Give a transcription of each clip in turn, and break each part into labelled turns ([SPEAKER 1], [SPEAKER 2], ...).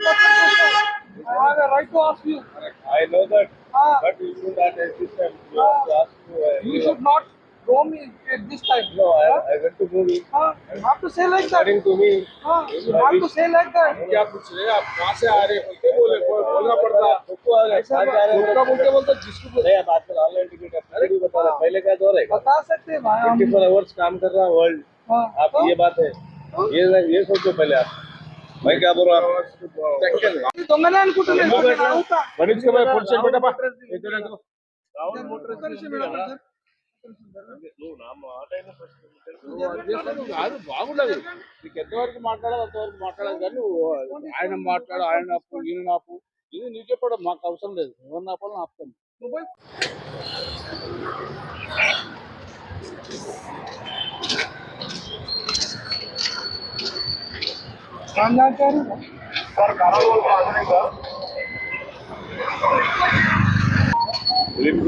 [SPEAKER 1] I have a right to ask you.
[SPEAKER 2] I know that,
[SPEAKER 1] Ah.
[SPEAKER 2] but you should not at this time. You have to ask to
[SPEAKER 1] You should not go me at this time.
[SPEAKER 2] No, I went to movie.
[SPEAKER 1] You have to say like that.
[SPEAKER 2] According to me,
[SPEAKER 1] You have to say like that.
[SPEAKER 2] क्या पूछ रहे हैं आप कहाँ से आ रहे हैं बोल के बोले बोलना पड़ता उसका बोलते बोलते जिसको नहीं बात में ऑनलाइन टिकट अरे भी बता रहा पहले क्या दौर है
[SPEAKER 1] बता सकते हैं भाई
[SPEAKER 2] 24 आवर्स काम कर रहा वर्ल्ड आप ये बात है ये सोचो पहले आप भाई क्या बोल रहा हूँ
[SPEAKER 1] దొంగనే అనుకుంటున్నాను
[SPEAKER 2] मनीष के मैं फुल स्टैंड बेटा पा
[SPEAKER 1] రావుల్ మోటార్స్
[SPEAKER 2] కాదు బాగుండదు నీకు ఎంతవరకు మాట్లాడాలి అంతవరకు మాట్లాడాలి కానీ నువ్వు ఆయన మాట్లాడు ఆయన ఆపు ఈయన ఆపు ఇది నీకు చెప్పడం మాకు అవసరం లేదు ఎవరిని ఆపాలని ఆపుతాను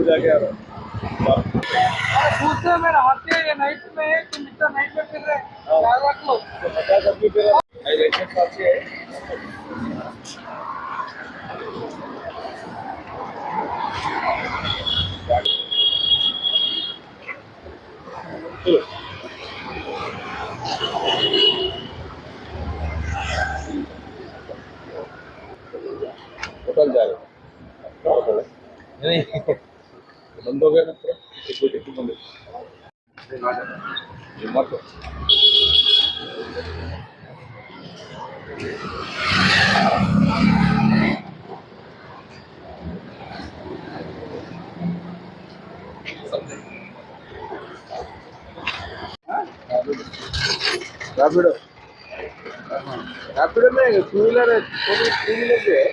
[SPEAKER 2] जाके आ रहा
[SPEAKER 1] दूसरे मेरे हाथ के ये नाइट में है कि मिस्टर नाइट में फिर रहे ख्याल रख लो
[SPEAKER 2] 50 आदमी फिर लाइसेंस पास है चलो होटल जा रहे नहीं बंद हो गया ना पूरा सिक्योरिटी बंद मत रैपिडो रैपिडो में टू व्हीलर है टू व्हीलर भी है